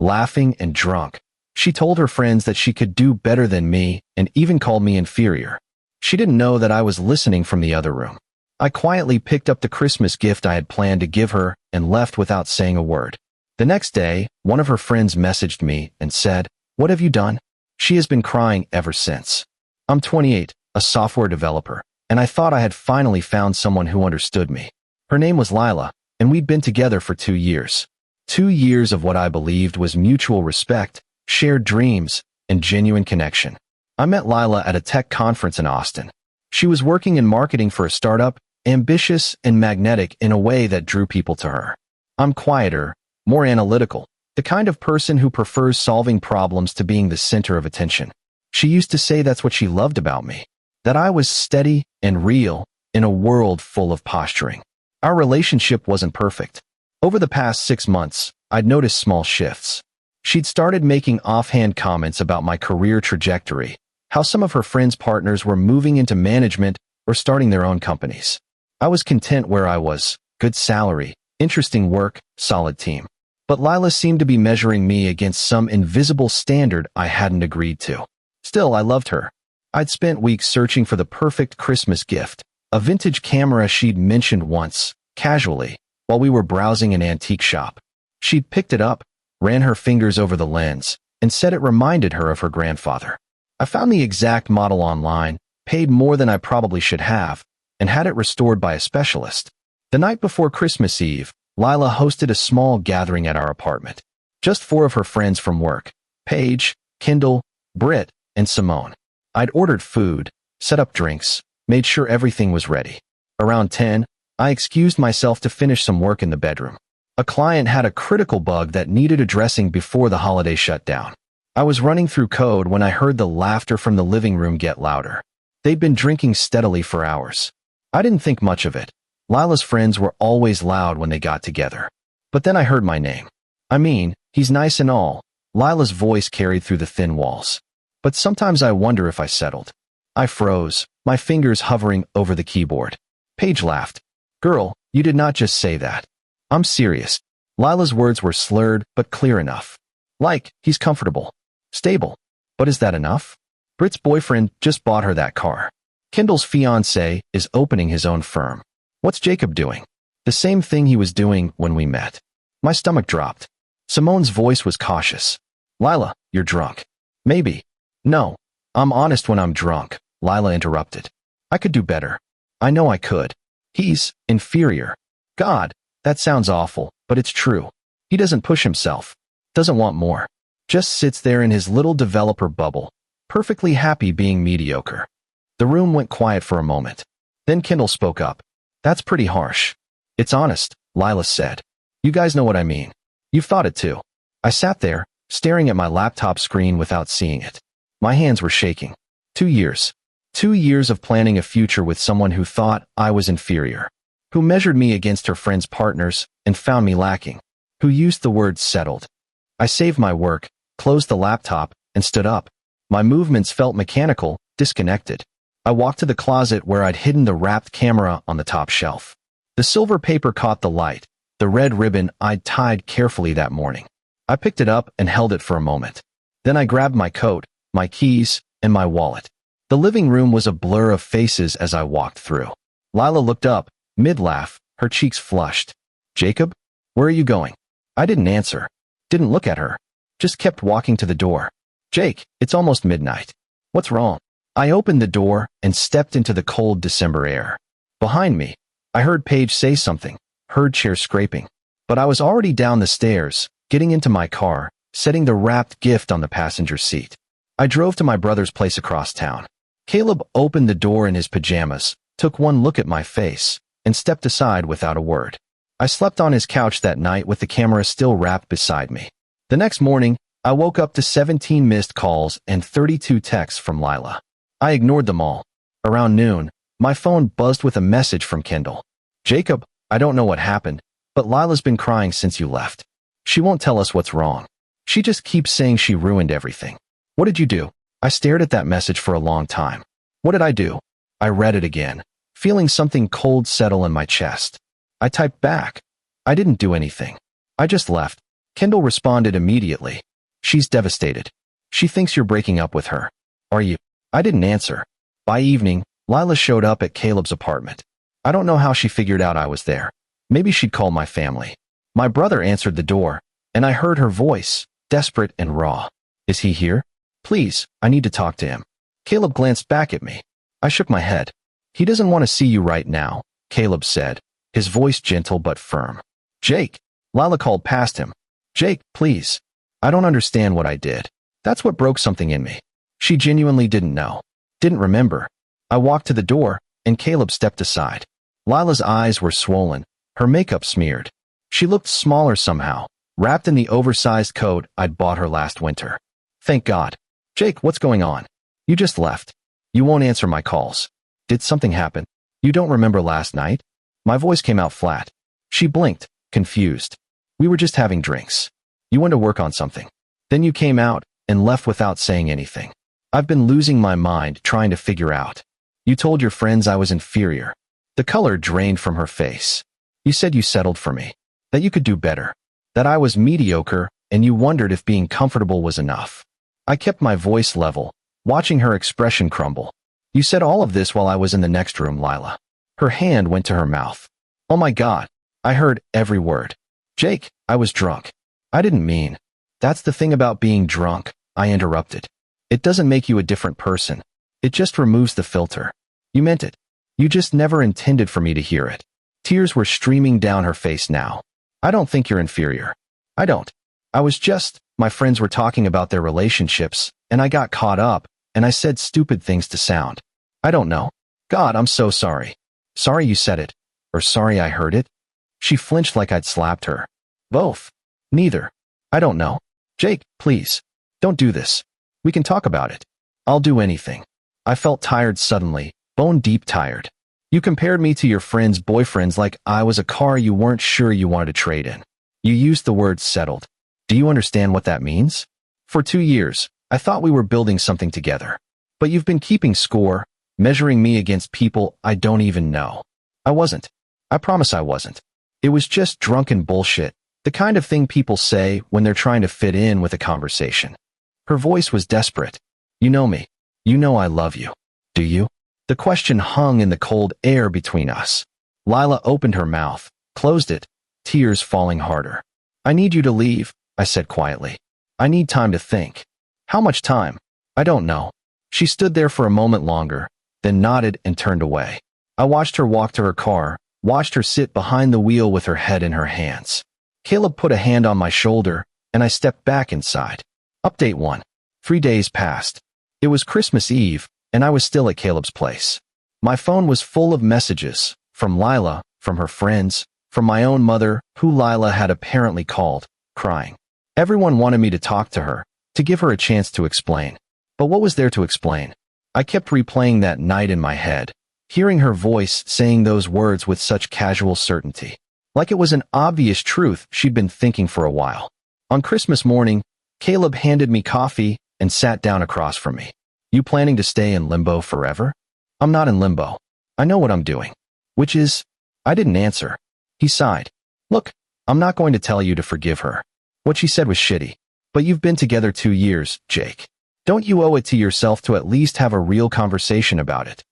laughing and drunk. She told her friends that she could do better than me and even called me inferior. She didn't know that I was listening from the other room. I quietly picked up the Christmas gift I had planned to give her and left without saying a word. The next day, one of her friends messaged me and said, "What have you done?" She has been crying ever since. I'm 28, a software developer, and I thought I had finally found someone who understood me. Her name was Lila, and we'd been together for 2 years. 2 years of what I believed was mutual respect, shared dreams, and genuine connection. I met Lila at a tech conference in Austin. She was working in marketing for a startup, ambitious and magnetic in a way that drew people to her. I'm quieter, more analytical, the kind of person who prefers solving problems to being the center of attention. She used to say that's what she loved about me, that I was steady and real in a world full of posturing. Our relationship wasn't perfect. Over the past 6 months, I'd noticed small shifts. She'd started making offhand comments about my career trajectory, how some of her friends' partners were moving into management or starting their own companies. I was content where I was, good salary, interesting work, solid team. But Lila seemed to be measuring me against some invisible standard I hadn't agreed to. Still, I loved her. I'd spent weeks searching for the perfect Christmas gift, a vintage camera she'd mentioned once, casually, while we were browsing an antique shop. She'd picked it up, ran her fingers over the lens, and said it reminded her of her grandfather. I found the exact model online, paid more than I probably should have, and had it restored by a specialist. The night before Christmas Eve, Lila hosted a small gathering at our apartment. Just 4 of her friends from work, Paige, Kendall, Britt, and Simone. I'd ordered food, set up drinks, made sure everything was ready. Around 10, I excused myself to finish some work in the bedroom. A client had a critical bug that needed addressing before the holiday shutdown. I was running through code when I heard the laughter from the living room get louder. They'd been drinking steadily for hours. I didn't think much of it. Lila's friends were always loud when they got together. But then I heard my name. I mean, he's nice and all. Lila's voice carried through the thin walls. But sometimes I wonder if I settled. I froze, my fingers hovering over the keyboard. Paige laughed. "Girl, you did not just say that. I'm serious." Lila's words were slurred but clear enough. Like, he's comfortable. Stable. But is that enough? Britt's boyfriend just bought her that car. Kendall's fiancé is opening his own firm. What's Jacob doing? The same thing he was doing when we met. My stomach dropped. Simone's voice was cautious. "Lila, you're drunk." "Maybe." "No, I'm honest when I'm drunk," Lila interrupted. "I could do better. I know I could. He's inferior." God, that sounds awful, but it's true. He doesn't push himself. Doesn't want more. Just sits there in his little developer bubble, perfectly happy being mediocre. The room went quiet for a moment. Then Kendall spoke up. "That's pretty harsh." "It's honest," Lila said. "You guys know what I mean. You've thought it too." I sat there, staring at my laptop screen without seeing it. My hands were shaking. 2 years. 2 years of planning a future with someone who thought I was inferior, who measured me against her friends' partners and found me lacking, who used the word settled. I saved my work, closed the laptop, and stood up. My movements felt mechanical, disconnected. I walked to the closet where I'd hidden the wrapped camera on the top shelf. The silver paper caught the light, the red ribbon I'd tied carefully that morning. I picked it up and held it for a moment. Then I grabbed my coat, my keys, and my wallet. The living room was a blur of faces as I walked through. Lila looked up, mid-laugh, her cheeks flushed. "Jacob, where are you going?" I didn't answer. Didn't look at her. Just kept walking to the door. "Jake, it's almost midnight. What's wrong?" I opened the door and stepped into the cold December air. Behind me, I heard Paige say something, heard chairs scraping. But I was already down the stairs, getting into my car, setting the wrapped gift on the passenger seat. I drove to my brother's place across town. Caleb opened the door in his pajamas, took one look at my face, and stepped aside without a word. I slept on his couch that night with the camera still wrapped beside me. The next morning, I woke up to 17 missed calls and 32 texts from Lila. I ignored them all. Around noon, my phone buzzed with a message from Kendall. "Jacob, I don't know what happened, but Lila's been crying since you left. She won't tell us what's wrong. She just keeps saying she ruined everything." "What did you do?" I stared at that message for a long time. What did I do? I read it again, feeling something cold settle in my chest. I typed back. "I didn't do anything. I just left. Kendall responded immediately. She's devastated. She thinks you're breaking up with her. Are you? I didn't answer. By evening, Lila showed up at Caleb's apartment. I don't know how she figured out I was there. Maybe she'd called my family. My brother answered the door, and I heard her voice, desperate and raw. Is he here? Please, I need to talk to him. Caleb glanced back at me. I shook my head. He doesn't want to see you right now, Caleb said, his voice gentle but firm. Jake, Lila called past him. Jake, please. I don't understand what I did. That's what broke something in me. She genuinely didn't know. Didn't remember. I walked to the door, and Caleb stepped aside. Lila's eyes were swollen, her makeup smeared. She looked smaller somehow, wrapped in the oversized coat I'd bought her last winter. Thank God. Jake, what's going on? You just left. You won't answer my calls. Did something happen? You don't remember last night? My voice came out flat. She blinked, confused. We were just having drinks. You went to work on something. Then you came out and left without saying anything. I've been losing my mind trying to figure out. You told your friends I was inferior. The color drained from her face. You said you settled for me, that you could do better, that I was mediocre, and you wondered if being comfortable was enough. I kept my voice level, watching her expression crumble. You said all of this while I was in the next room, Lila. Her hand went to her mouth. Oh my God, I heard every word. Jake, I was drunk. I didn't mean. That's the thing about being drunk, I interrupted. It doesn't make you a different person. It just removes the filter. You meant it. You just never intended for me to hear it. Tears were streaming down her face now. I don't think you're inferior. I don't. My friends were talking about their relationships, and I got caught up, and I said stupid things to sound. I don't know. God, I'm so sorry. Sorry you said it. Or sorry I heard it. She flinched like I'd slapped her. Both. Neither. I don't know. Jake, please. Don't do this. We can talk about it. I'll do anything. I felt tired suddenly, bone-deep tired. You compared me to your friends' boyfriends like I was a car you weren't sure you wanted to trade in. You used the word settled. Do you understand what that means? For 2 years, I thought we were building something together. But you've been keeping score, measuring me against people I don't even know. I wasn't. I promise I wasn't. It was just drunken bullshit, the kind of thing people say when they're trying to fit in with a conversation. Her voice was desperate. You know me. You know I love you. Do you? The question hung in the cold air between us. Lila opened her mouth, closed it, tears falling harder. I need you to leave, I said quietly. I need time to think. How much time? I don't know. She stood there for a moment longer, then nodded and turned away. I watched her walk to her car, watched her sit behind the wheel with her head in her hands. Caleb put a hand on my shoulder, and I stepped back inside. Update 1. 3 days passed. It was Christmas Eve, and I was still at Caleb's place. My phone was full of messages, from Lila, from her friends, from my own mother, who Lila had apparently called, crying. Everyone wanted me to talk to her, to give her a chance to explain. But what was there to explain? I kept replaying that night in my head, hearing her voice saying those words with such casual certainty, like it was an obvious truth she'd been thinking for a while. On Christmas morning, Caleb handed me coffee and sat down across from me. You planning to stay in limbo forever? I'm not in limbo. I know what I'm doing. Which is, I didn't answer. He sighed. Look, I'm not going to tell you to forgive her. What she said was shitty. But you've been together 2 years, Jake. Don't you owe it to yourself to at least have a real conversation about it?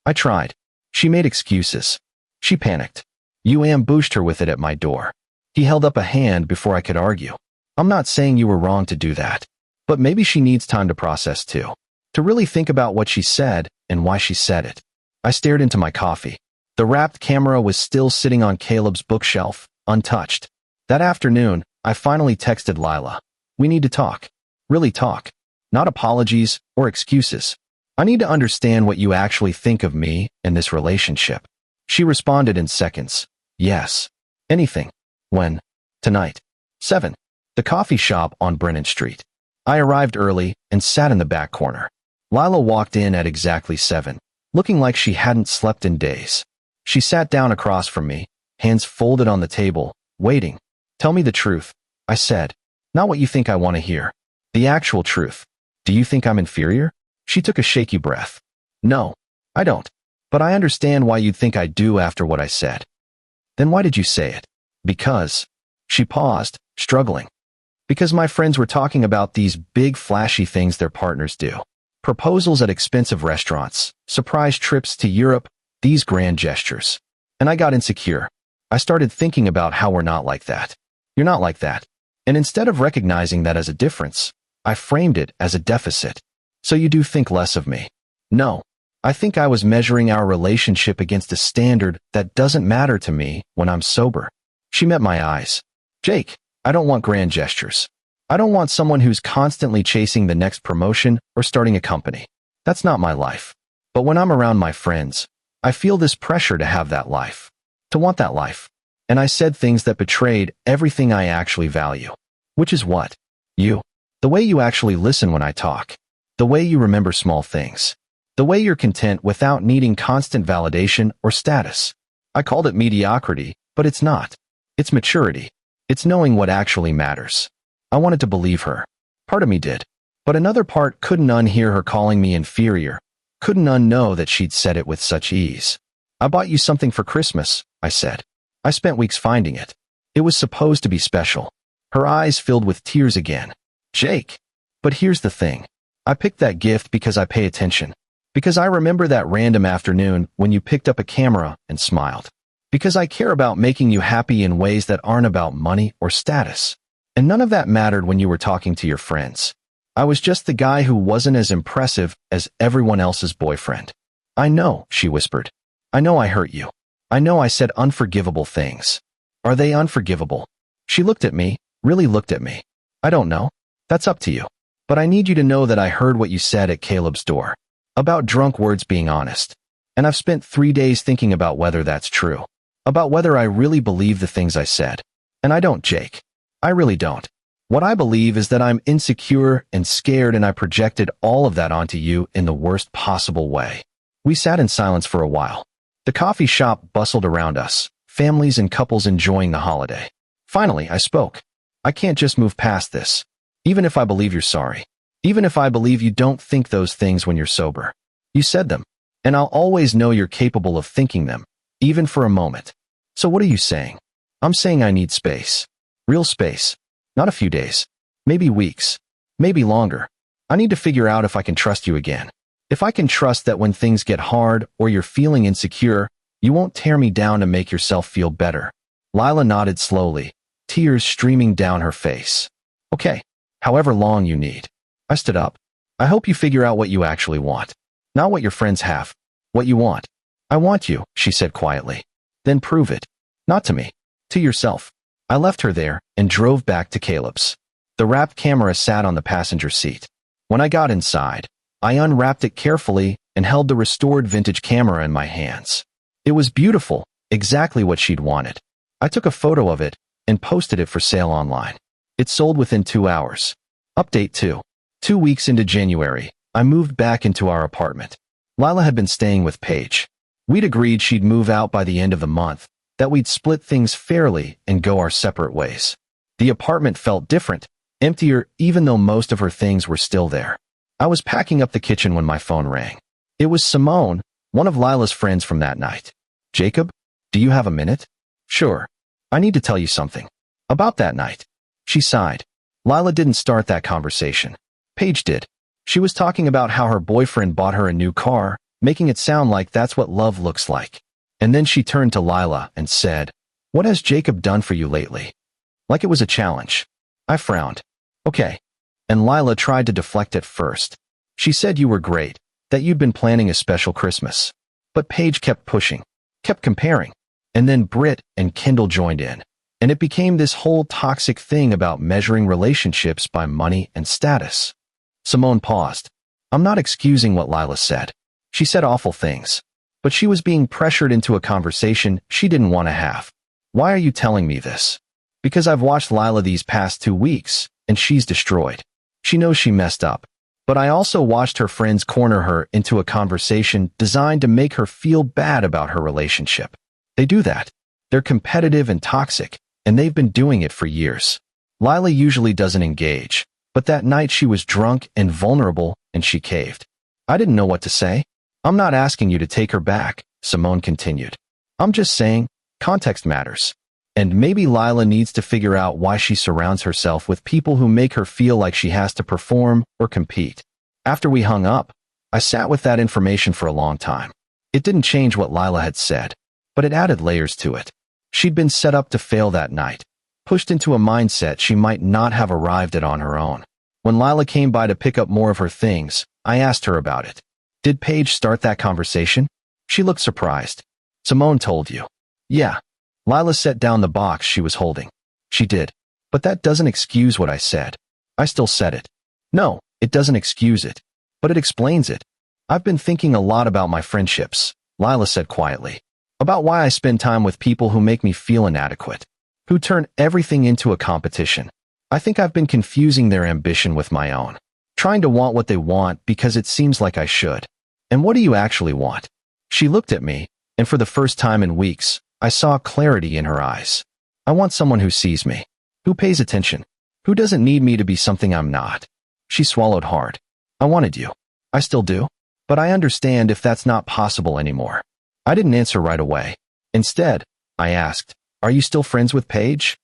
I tried. She made excuses. She panicked. You ambushed her with it at my door. He held up a hand before I could argue. I'm not saying you were wrong to do that. But maybe she needs time to process too. To really think about what she said and why she said it. I stared into my coffee. The wrapped camera was still sitting on Caleb's bookshelf, untouched. That afternoon, I finally texted Lila. We need to talk. Really talk. Not apologies or excuses. I need to understand what you actually think of me and this relationship. She responded in seconds. Yes. Anything. When? Tonight. 7. The coffee shop on Brennan Street. I arrived early and sat in the back corner. Lila walked in at exactly 7, looking like she hadn't slept in days. She sat down across from me, hands folded on the table, waiting. Tell me the truth, I said. Not what you think I want to hear. The actual truth. Do you think I'm inferior? She took a shaky breath. No, I don't. But I understand why you'd think I do after what I said. Then why did you say it? Because. She paused, struggling. Because my friends were talking about these big flashy things their partners do. Proposals at expensive restaurants, surprise trips to Europe, these grand gestures. And I got insecure. I started thinking about how we're not like that. You're not like that. And instead of recognizing that as a difference, I framed it as a deficit. So you do think less of me? No. I think I was measuring our relationship against a standard that doesn't matter to me when I'm sober. She met my eyes. Jake, I don't want grand gestures. I don't want someone who's constantly chasing the next promotion or starting a company. That's not my life. But when I'm around my friends, I feel this pressure to have that life. To want that life. And I said things that betrayed everything I actually value. Which is what? You. The way you actually listen when I talk. The way you remember small things. The way you're content without needing constant validation or status. I called it mediocrity, but it's not. It's maturity. It's knowing what actually matters. I wanted to believe her. Part of me did. But another part couldn't unhear her calling me inferior. Couldn't unknow that she'd said it with such ease. I bought you something for Christmas, I said. I spent weeks finding it. It was supposed to be special. Her eyes filled with tears again. Jake. But here's the thing. I picked that gift because I pay attention. Because I remember that random afternoon when you picked up a camera and smiled. Because I care about making you happy in ways that aren't about money or status. And none of that mattered when you were talking to your friends. I was just the guy who wasn't as impressive as everyone else's boyfriend. I know, she whispered. I know I hurt you. I know I said unforgivable things. Are they unforgivable? She looked at me, really looked at me. I don't know. That's up to you. But I need you to know that I heard what you said at Caleb's door. About drunk words being honest. And I've spent 3 days thinking about whether that's true. About whether I really believe the things I said. And I don't, Jake. I really don't. What I believe is that I'm insecure and scared, and I projected all of that onto you in the worst possible way. We sat in silence for a while. The coffee shop bustled around us, families and couples enjoying the holiday. Finally, I spoke. I can't just move past this. Even if I believe you're sorry. Even if I believe you don't think those things when you're sober. You said them. And I'll always know you're capable of thinking them, even for a moment. So what are you saying? I'm saying I need space. Real space. Not a few days. Maybe weeks. Maybe longer. I need to figure out if I can trust you again. If I can trust that when things get hard or you're feeling insecure, you won't tear me down to make yourself feel better. Lila nodded slowly, tears streaming down her face. Okay. However long you need. I stood up. I hope you figure out what you actually want. Not what your friends have. What you want. I want you, she said quietly. Then prove it. Not to me. To yourself. I left her there and drove back to Caleb's. The wrapped camera sat on the passenger seat. When I got inside, I unwrapped it carefully and held the restored vintage camera in my hands. It was beautiful, exactly what she'd wanted. I took a photo of it and posted it for sale online. It sold within 2 hours. Update 2. 2 weeks into January, I moved back into our apartment. Lila had been staying with Paige. We'd agreed she'd move out by the end of the month, that we'd split things fairly and go our separate ways. The apartment felt different, emptier, even though most of her things were still there. I was packing up the kitchen when my phone rang. It was Simone, one of Lila's friends from that night. Jacob, do you have a minute? Sure. I need to tell you something. About that night. She sighed. Lila didn't start that conversation. Paige did. She was talking about how her boyfriend bought her a new car, making it sound like that's what love looks like. And then she turned to Lila and said, "What has Jacob done for you lately?" Like it was a challenge. I frowned. Okay. And Lila tried to deflect at first. She said you were great, that you'd been planning a special Christmas. But Paige kept pushing, kept comparing. And then Britt and Kendall joined in. And it became this whole toxic thing about measuring relationships by money and status. Simone paused. I'm not excusing what Lila said. She said awful things. But she was being pressured into a conversation she didn't want to have. Why are you telling me this? Because I've watched Lila these past 2 weeks, and she's destroyed. She knows she messed up. But I also watched her friends corner her into a conversation designed to make her feel bad about her relationship. They do that. They're competitive and toxic, and they've been doing it for years. Lila usually doesn't engage, but that night she was drunk and vulnerable, and she caved. I didn't know what to say. I'm not asking you to take her back, Simone continued. I'm just saying, context matters. And maybe Lila needs to figure out why she surrounds herself with people who make her feel like she has to perform or compete. After we hung up, I sat with that information for a long time. It didn't change what Lila had said, but it added layers to it. She'd been set up to fail that night, pushed into a mindset she might not have arrived at on her own. When Lila came by to pick up more of her things, I asked her about it. Did Paige start that conversation? She looked surprised. Simone told you. Yeah. Lila set down the box she was holding. She did. But that doesn't excuse what I said. I still said it. No, it doesn't excuse it. But it explains it. I've been thinking a lot about my friendships, Lila said quietly. About why I spend time with people who make me feel inadequate. Who turn everything into a competition. I think I've been confusing their ambition with my own. Trying to want what they want because it seems like I should. And what do you actually want? She looked at me, and for the first time in weeks, I saw clarity in her eyes. I want someone who sees me. Who pays attention. Who doesn't need me to be something I'm not. She swallowed hard. I wanted you. I still do. But I understand if that's not possible anymore. I didn't answer right away. Instead, I asked, are you still friends with Paige?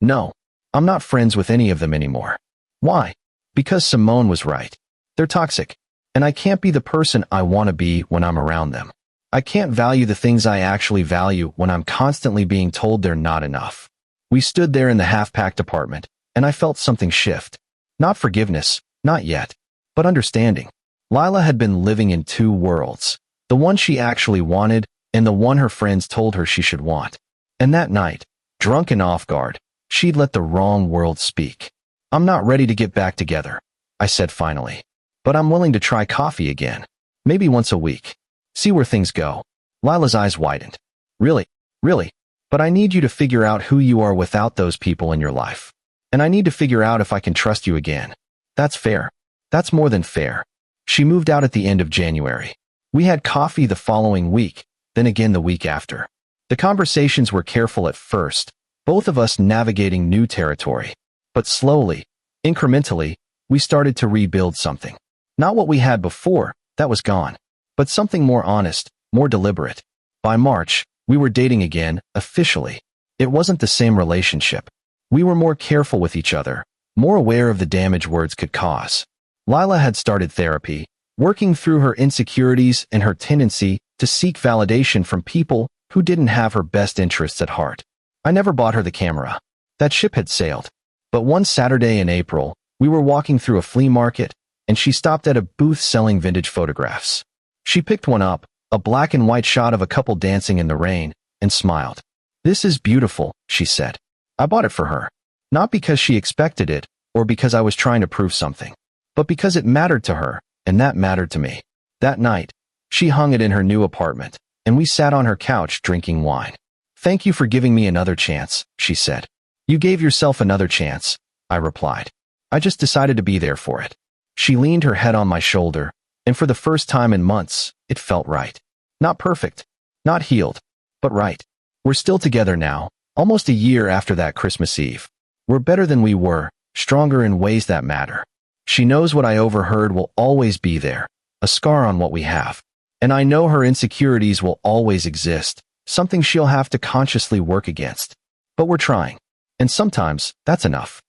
No. I'm not friends with any of them anymore. Why? Because Simone was right. They're toxic. And I can't be the person I want to be when I'm around them. I can't value the things I actually value when I'm constantly being told they're not enough. We stood there in the half-packed apartment, and I felt something shift. Not forgiveness, not yet, but understanding. Lila had been living in two worlds. The one she actually wanted, and the one her friends told her she should want. And that night, drunk and off guard, she'd let the wrong world speak. I'm not ready to get back together, I said finally. But I'm willing to try coffee again. Maybe once a week. See where things go. Lila's eyes widened. Really? Really? But I need you to figure out who you are without those people in your life. And I need to figure out if I can trust you again. That's fair. That's more than fair. She moved out at the end of January. We had coffee the following week, then again the week after. The conversations were careful at first, both of us navigating new territory. But slowly, incrementally, we started to rebuild something. Not what we had before, that was gone. But something more honest, more deliberate. By March, we were dating again, officially. It wasn't the same relationship. We were more careful with each other, more aware of the damage words could cause. Lila had started therapy, working through her insecurities and her tendency to seek validation from people who didn't have her best interests at heart. I never bought her the camera. That ship had sailed. But one Saturday in April, we were walking through a flea market, and she stopped at a booth selling vintage photographs. She picked one up, a black and white shot of a couple dancing in the rain, and smiled. "This is beautiful," she said. I bought it for her. Not because she expected it, or because I was trying to prove something, but because it mattered to her, and that mattered to me. That night, she hung it in her new apartment, and we sat on her couch drinking wine. "Thank you for giving me another chance," she said. "You gave yourself another chance," I replied. "I just decided to be there for it." She leaned her head on my shoulder, and for the first time in months, it felt right. Not perfect, not healed, but right. We're still together now, almost a year after that Christmas Eve. We're better than we were, stronger in ways that matter. She knows what I overheard will always be there, a scar on what we have. And I know her insecurities will always exist, something she'll have to consciously work against. But we're trying. And sometimes, that's enough.